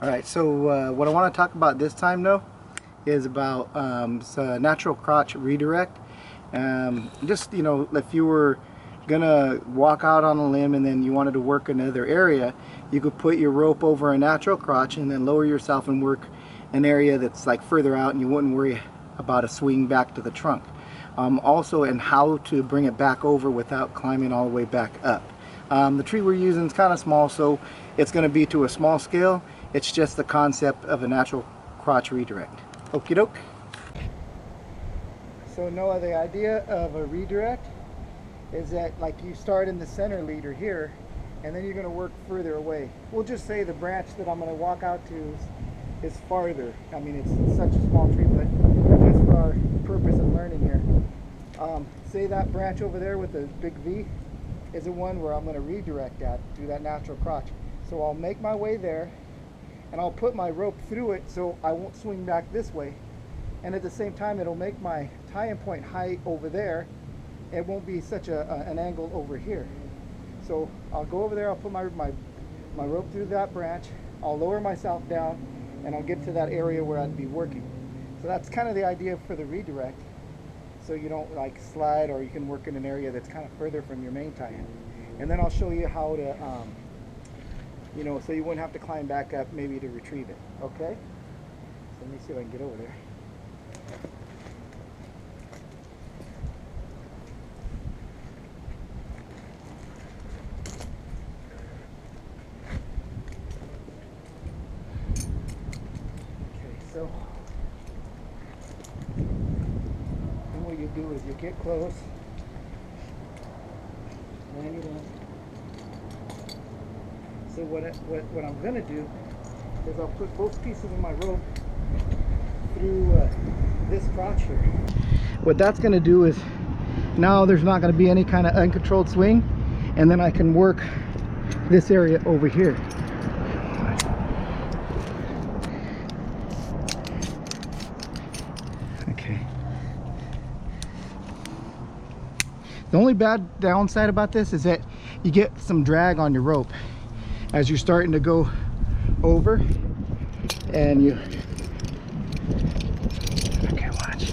Alright, so what I want to talk about this time though is about natural crotch redirect. Just, you know, if you were gonna walk out on a limb and then you wanted to work another area, you could put your rope over a natural crotch and then lower yourself and work an area that's like further out, and you wouldn't worry about a swing back to the trunk. Also, and how to bring it back over without climbing all the way back up. The tree we're using is kind of small, so it's going to be to a small scale. It's just the concept of a natural crotch redirect. Okie doke. So no, the idea of a redirect is that like you start in the center leader here, and then you're going to work further away. We'll just say the branch that I'm going to walk out to is farther. I mean, it's such a small tree, but just for our purpose of learning here. Say that branch over there with the big V is the one where I'm going to redirect at, do that natural crotch. So I'll make my way there, and I'll put my rope through it so I won't swing back this way. And at the same time, it'll make my tie-in point height over there. It won't be such an angle over here. So I'll go over there, I'll put my rope through that branch, I'll lower myself down, and I'll get to that area where I'd be working. So that's kind of the idea for the redirect. So you don't like slide, or you can work in an area that's kind of further from your main tie-in. And then I'll show you how to, you know, so you wouldn't have to climb back up maybe to retrieve it. Okay? So let me see if I can get over there. So then what you do is you get close, land it in. So what I'm going to do is I'll put both pieces of my rope through this crotch here. What that's going to do is now there's not going to be any kind of uncontrolled swing, and then I can work this area over here. The only bad downside about this is that you get some drag on your rope as you're starting to go over, and you, okay, watch.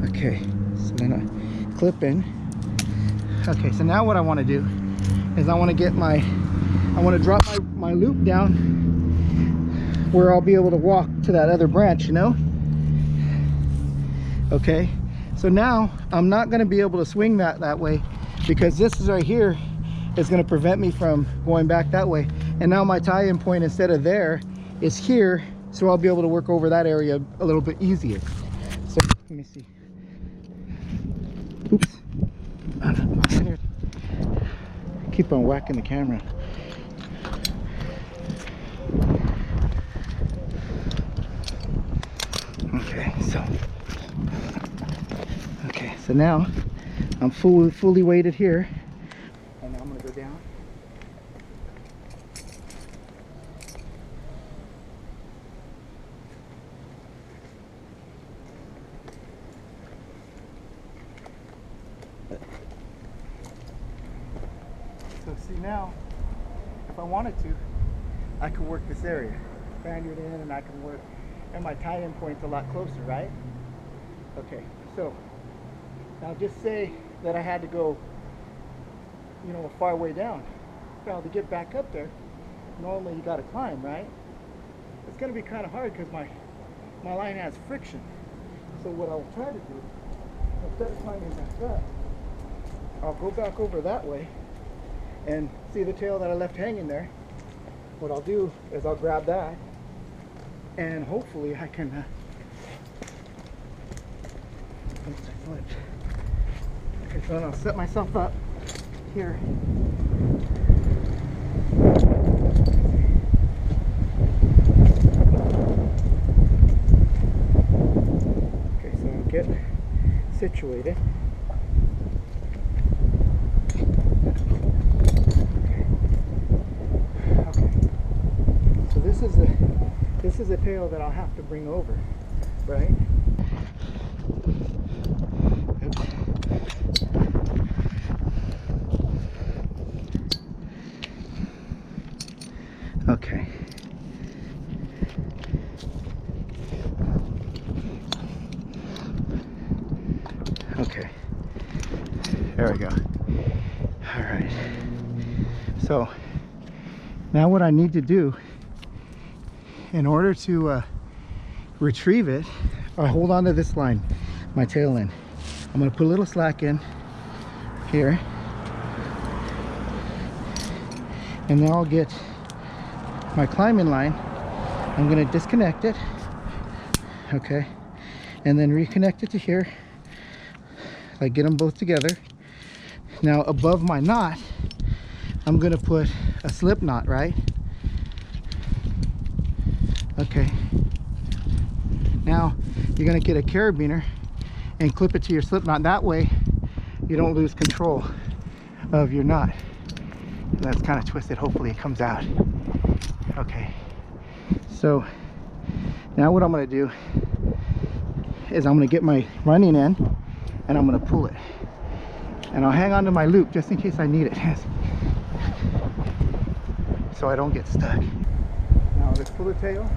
Okay, so then I clip in. Okay, so now what I want to do is I want to drop my loop down where I'll be able to walk to that other branch, you know? Okay, so now I'm not gonna be able to swing that way, because this is right here is gonna prevent me from going back that way. And now my tie-in point, instead of there, is here, so I'll be able to work over that area a little bit easier. So let me see. Oops. Keep on whacking the camera. So now I'm fully weighted here, and now I'm going to go down. So see, now if I wanted to, I could work this area, Spaniard in, and I can work, and my tie-in point's a lot closer, right? Okay, so now just say that I had to go, you know, a far way down. Well, to get back up there, normally you got to climb, right? It's going to be kind of hard because my line has friction. So what I'll try to do, instead of climbing back up, I'll go back over that way, and see the tail that I left hanging there. What I'll do is I'll grab that, and hopefully I can okay, so then I'll set myself up here. Okay, so I'll get situated. Okay. So this is the tail that I'll have to bring over, right? There we go. All right. So now what I need to do in order to retrieve it, I'll hold on to this line, my tail end. I'm going to put a little slack in here, and now I'll get my climbing line. I'm going to disconnect it, okay, and then reconnect it to here, like get them both together. Now above my knot, I'm going to put a slip knot, right? Okay. Now you're going to get a carabiner and clip it to your slip knot. That way you don't lose control of your knot. And that's kind of twisted. Hopefully it comes out. Okay. So now what I'm going to do is I'm going to get my running end and I'm going to pull it. And I'll hang on to my loop just in case I need it. So I don't get stuck. Now let's pull the tail.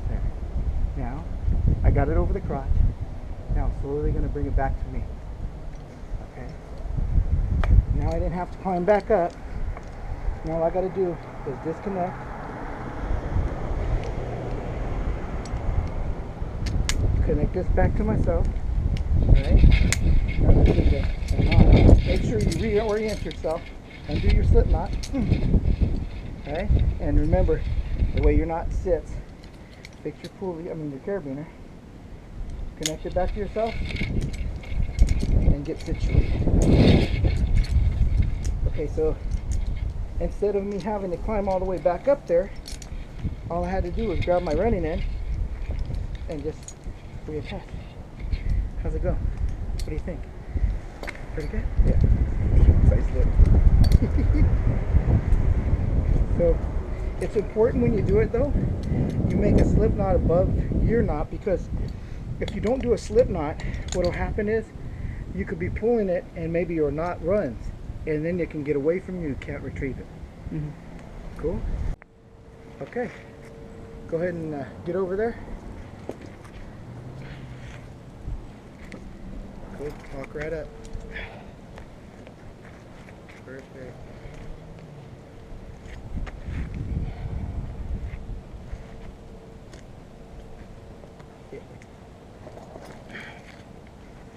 There. Now I got it over the crotch. Now I'm slowly going to bring it back to me. Okay. Now I didn't have to climb back up. Now all I got to do is disconnect. Connect this back to myself. Right? Make sure you reorient yourself and do your slip knot. Okay? And remember, the way your knot sits, fix your pulley, your carabiner, connect it back to yourself, and get situated. Okay, so instead of me having to climb all the way back up there, all I had to do was grab my running end and just reattach. How's it go? What do you think? Pretty good? Yeah. Nice lip. So it's important when you do it though, you make a slip knot above your knot, because if you don't do a slip knot, what will happen is you could be pulling it and maybe your knot runs, and then it can get away from you. You can't retrieve it. Cool? Okay. Go ahead and get over there. Cool. Walk right up. Perfect. Yeah.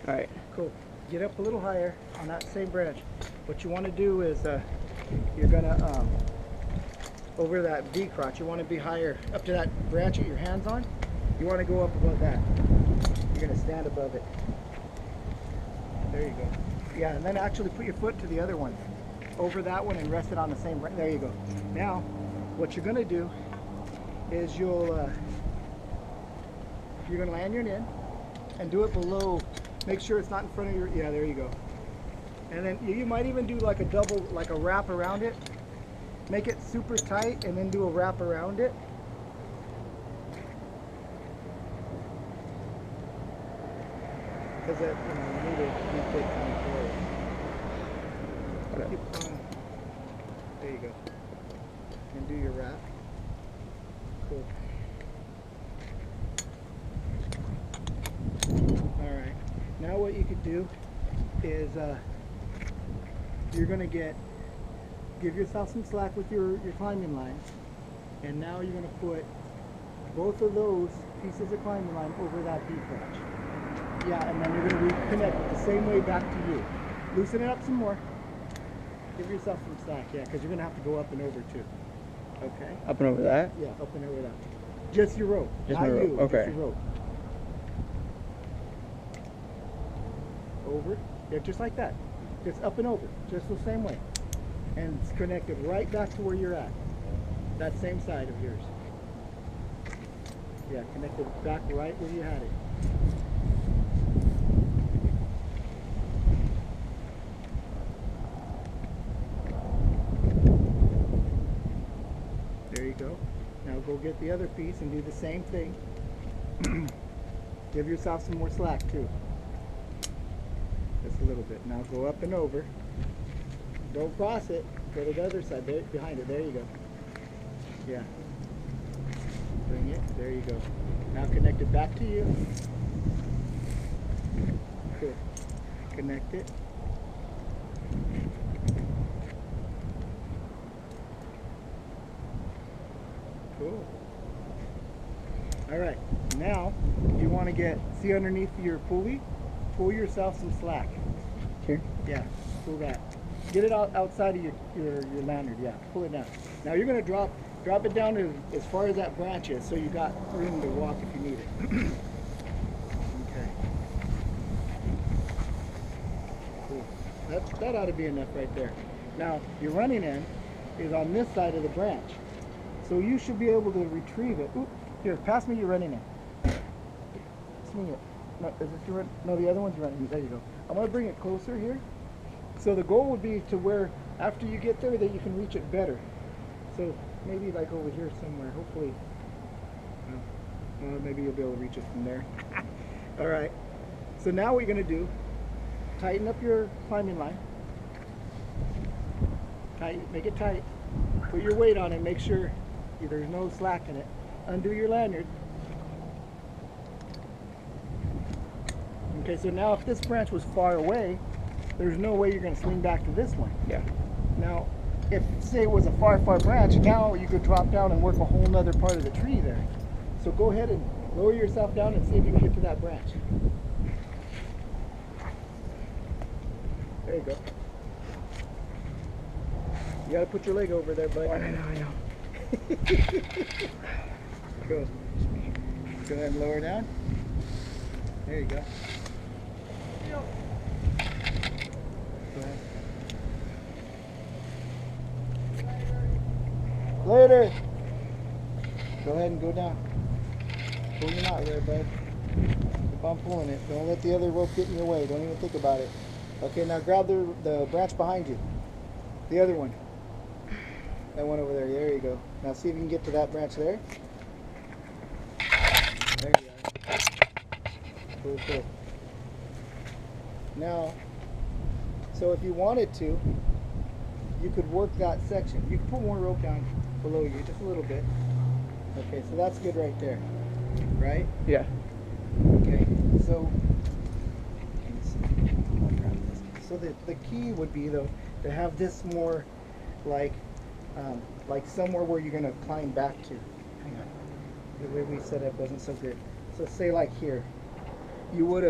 All right. Cool. Get up a little higher on that same branch. What you want to do is you're gonna over that V crotch, you want to be higher up to that branch with your hands on. You want to go up above that. You're gonna stand above it. There you go. Yeah, and then actually put your foot to the other one, over that one, and rest it on the same branch. There you go. Now what you're gonna do is you're gonna land your in and do it below. Make sure it's not in front of your, yeah, there you go. And then you might even do like a double, like a wrap around it. Make it super tight and then do a wrap around it. Because that, you need to keep it kind of forward. There you go. And do your wrap. Cool. Alright. Now what you could do is you're going to give yourself some slack with your climbing line, and now you're going to put both of those pieces of climbing line over that V crotch. Yeah, and then you're going to reconnect it the same way back to you. Loosen it up some more. Give yourself some slack, yeah, because you're going to have to go up and over too. Okay? Up and over that? Yeah, up and over that. Just your rope. Just not my rope. you, okay. Just your rope. Over. Yeah, just like that. Just up and over. Just the same way. And it's connected right back to where you're at. That same side of yours. Yeah, connected back right where you had it. There you go. Now go get the other piece and do the same thing. Give yourself some more slack too. Just a little bit. Now go up and over. Don't cross it. Go to the other side, there, behind it. There you go. Yeah. Bring it. There you go. Now connect it back to you. Cool. Connect it. Cool. All right. Now you want to get, see underneath your pulley, pull yourself some slack. Here? Yeah. Pull that. Get it outside of your lanyard. Yeah. Pull it down. Now you're going to drop it down as far as that branch is, so you got room to walk if you need it. Okay. Cool. That ought to be enough right there. Now your running end is on this side of the branch, so you should be able to retrieve it. Oop, here, pass me your running end. Pass me it. No, is this your no? The other one's your running end. There you go. I'm gonna bring it closer here. So the goal would be to where after you get there that you can reach it better. So maybe like over here somewhere, hopefully. Well, maybe you'll be able to reach it from there. All right. So now what you're gonna do, tighten up your climbing line. Make it tight. Put your weight on it, make sure there's no slack in it. Undo your lanyard. Okay, so now if this branch was far away, there's no way you're going to swing back to this one. Yeah. Now, if say it was a far branch, now you could drop down and work a whole nother part of the tree there. So go ahead and lower yourself down and see if you can get to that branch. There you go. You gotta put your leg over there, bud. I know. Go. Go ahead and lower down. There you go. Go ahead. Later. Go ahead and go down. Pull your knot there, bud. Keep on pulling it. Don't let the other rope get in your way. Don't even think about it. Okay, now grab the branch behind you. The other one. That one over there. There you go. Now see if you can get to that branch there. There you are. Cool, cool. Now, so if you wanted to, you could work that section. You could put more rope down below you, just a little bit. Okay, so that's good right there. Right? Yeah. Okay, so the key would be though to have this more like somewhere where you're gonna climb back to. Hang on. The way we set up wasn't so good. So say like here. You would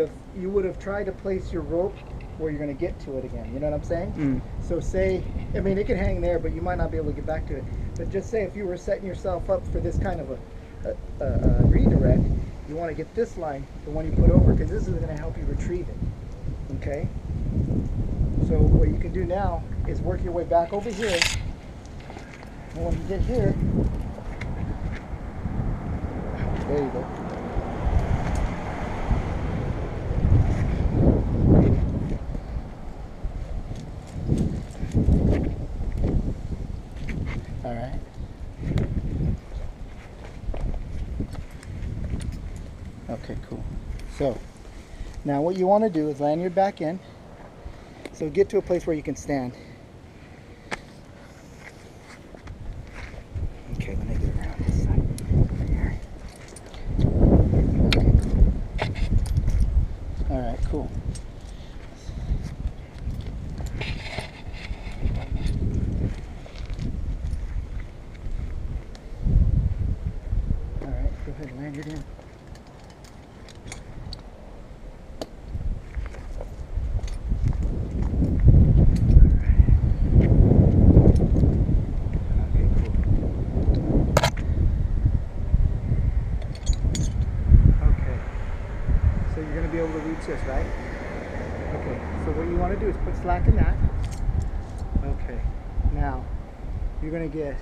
have tried to place your rope where you're gonna get to it again. You know what I'm saying? Mm. So say, I mean it can hang there, but you might not be able to get back to it. But just say if you were setting yourself up for this kind of a redirect, you want to get this line, the one you put over, because this is going to help you retrieve it. Okay? So what you can do now is work your way back over here. And when you get here, there you go. All right. Okay, cool. So now what you want to do is lanyard back in. So get to a place where you can stand. Okay, let me get around this side. Here. Okay, cool. All right, cool. All right, go ahead and lanyard in. Be able to reach this, right? Okay, so what you want to do is put slack in that. Okay, now you're going to get,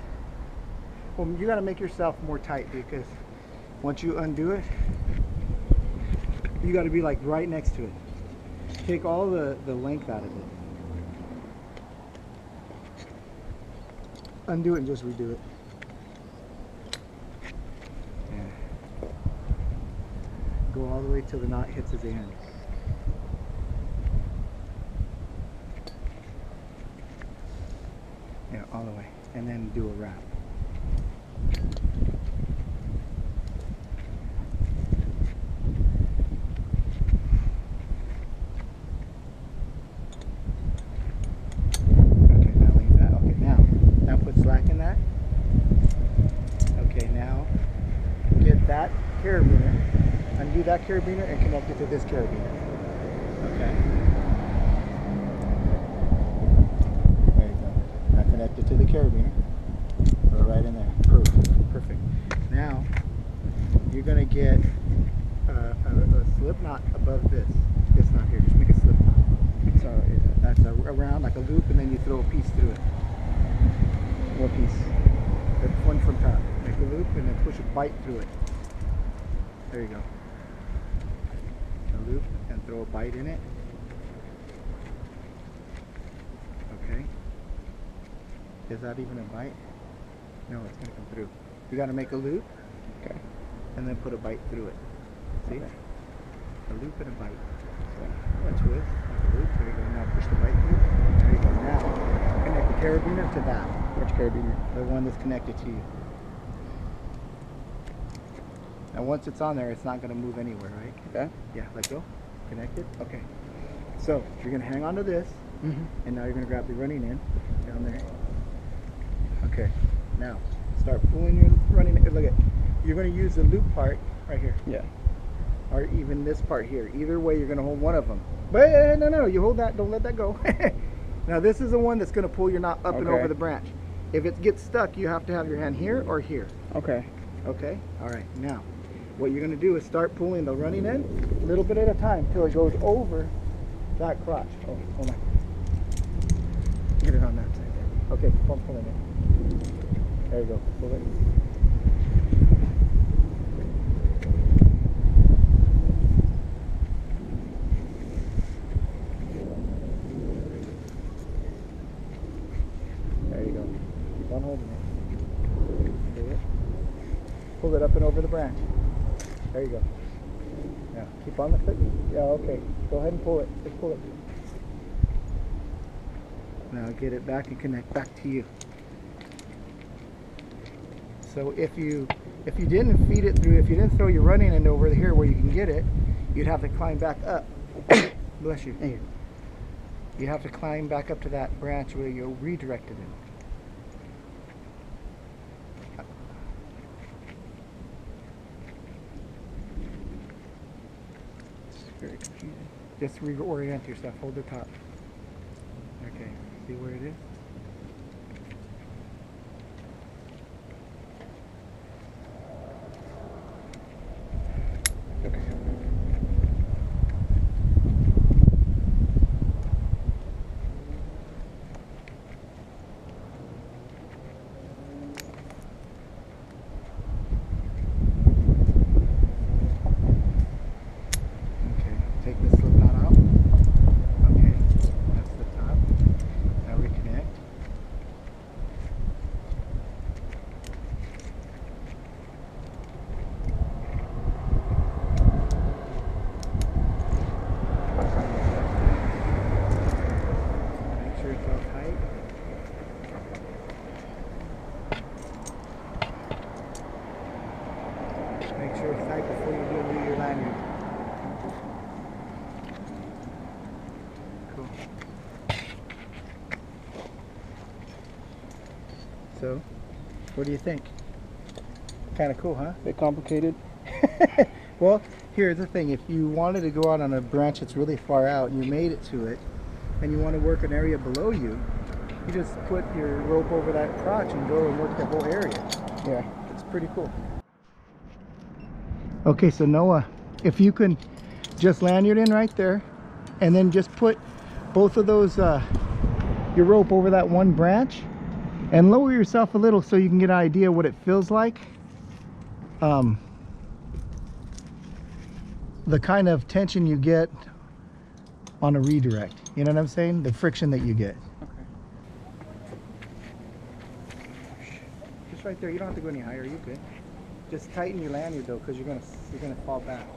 well, you got to make yourself more tight, because once you undo it, you got to be like right next to it. Take all the length out of it. Undo it and just redo it. Go all the way till the knot hits his end. Yeah. all the way, and then do a wrap. Okay, now leave that. Okay, now put slack in that. Okay, now get that carabiner, undo that carabiner and connect it to this carabiner. Okay. There you go. Now connect it to the carabiner. Put it right in there. Perfect. Now you're going to get a slip knot above this. This knot here. Just make a slip knot. So that's around like a loop, and then you throw a piece through it. One piece. The one from top. Make a loop and then push a bite through it. There you go. A loop and throw a bite in it. Okay. Is that even a bite? No, it's going to come through. You got to make a loop. Okay. And then put a bite through it. See? Okay. A loop and a bite. So, a twist, like a loop. There you go. Now push the bite through. There you go. Now connect the carabiner to that. Which carabiner? The one that's connected to you. Now once it's on there, it's not going to move anywhere, right? Okay. Yeah, let go. Connect it. Okay. So you're going to hang on to this, and now you're going to grab the running end down there. Okay. Now start pulling your running end. Look at. You're going to use the loop part right here. Yeah. Or even this part here. Either way, you're going to hold one of them. But no, you hold that. Don't let that go. Now this is the one that's going to pull your knot up and over the branch. If it gets stuck, you have to have your hand here or here. Okay. Okay. All right. Now, what you're going to do is start pulling the running end a little bit at a time till it goes over that crotch. Oh, hold on. Get it on that side there. Okay, keep on pulling it. There you go. Pull it. There you go. Keep on holding it. Pull it. Pull it up and over the branch. There you go. Now, keep on the foot. Yeah, okay. Go ahead and pull it. Just pull it. Now get it back and connect back to you. So if you didn't feed it through, if you didn't throw your running end over here where you can get it, you'd have to climb back up. Bless you. There. You have to climb back up to that branch where you redirected it. Very confusing. Just reorient yourself. Hold the top. Okay. See where it is? Okay. Take the slip knot out. Okay, that's the top. Now reconnect. Make sure it's all tight. Make sure it's tight before you do your lanyard. So, what do you think? Kind of cool, huh? A bit complicated. Well, here's the thing. If you wanted to go out on a branch that's really far out and you made it to it, and you want to work an area below you, you just put your rope over that crotch and go and work the whole area. Yeah, it's pretty cool. Okay, so Noah, if you can just lanyard in right there, and then just put both of those, your rope over that one branch, and lower yourself a little so you can get an idea what it feels like. The kind of tension you get on a redirect. You know what I'm saying? The friction that you get. Okay. Just right there. You don't have to go any higher. You good. Just tighten your lanyard though, because you're gonna fall back.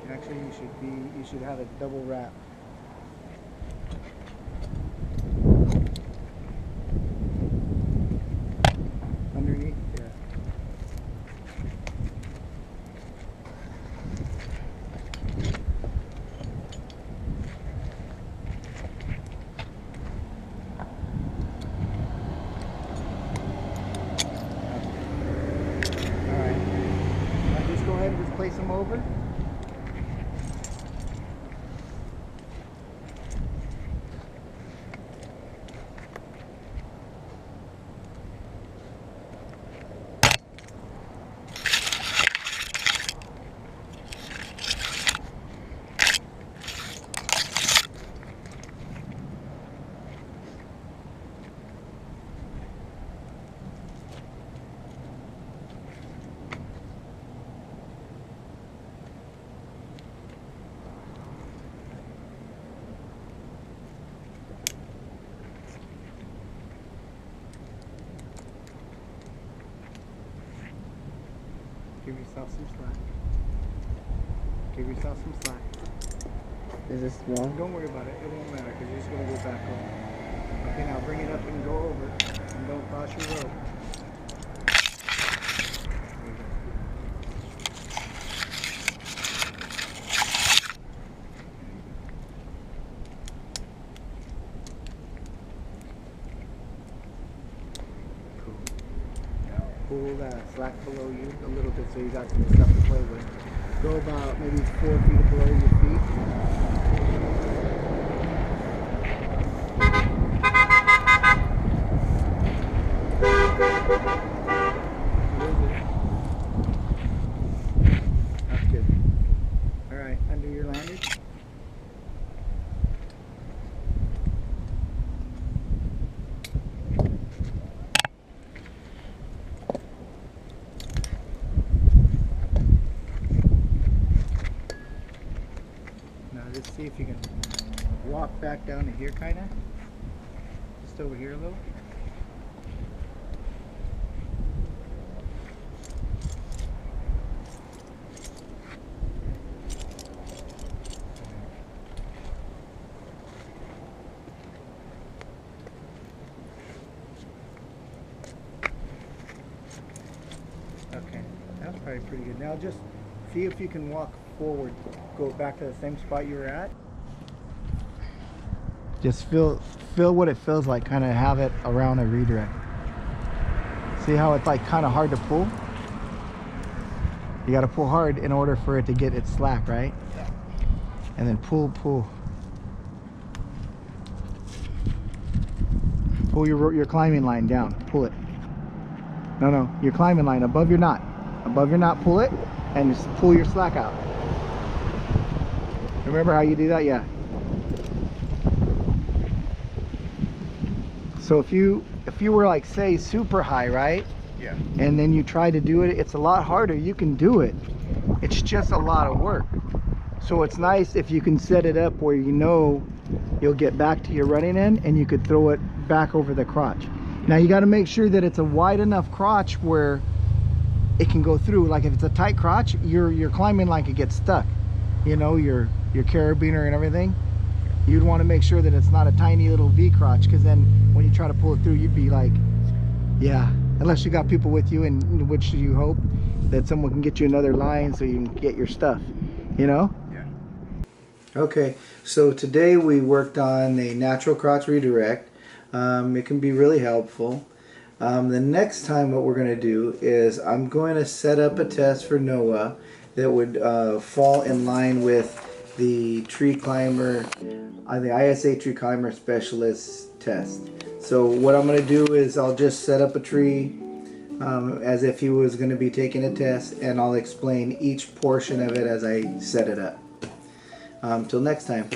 Actually, you should have a double wrap. ahead and just place them over. Give yourself some slack. Give yourself some slack. Is this wrong? Don't worry about it. It won't matter because you're just going to go back over. Okay, now bring it up and go over. And don't cross your rope. Pull that slack below you a little bit so you got some stuff to play with. Go about maybe 4 feet below your feet. That's good. Alright, under your landing. Just see if you can walk back down to here, kind of. Just over here a little. Okay, that's probably pretty good. Now just see if you can walk forward, go back to the same spot you were at. Just feel what it feels like, kind of have it around a redirect. See how it's like kind of hard to pull? You got to pull hard in order for it to get its slack, right? Yeah. And then pull. Pull your climbing line down. Pull it. No, your climbing line above your knot. Above your knot, pull it, and just pull your slack out. Remember how you do that? Yeah. So if you were like, say, super high, right? Yeah. And then you try to do it, it's a lot harder. You can do it. It's just a lot of work. So it's nice if you can set it up where you know you'll get back to your running end and you could throw it back over the crotch. Now you got to make sure that it's a wide enough crotch where it can go through. Like if it's a tight crotch, your climbing line could get stuck. You know, your carabiner and everything. You'd want to make sure that it's not a tiny little V crotch, because then when you try to pull it through, you'd be like, yeah, unless you got people with you, in which you hope that someone can get you another line so you can get your stuff, you know? Yeah. Okay, so today we worked on a natural crotch redirect. It can be really helpful. The next time what we're going to do is I'm going to set up a test for Noah that would fall in line with the tree climber, the ISA tree climber specialist test. So what I'm going to do is I'll just set up a tree as if he was going to be taking a test, and I'll explain each portion of it as I set it up. Till next time.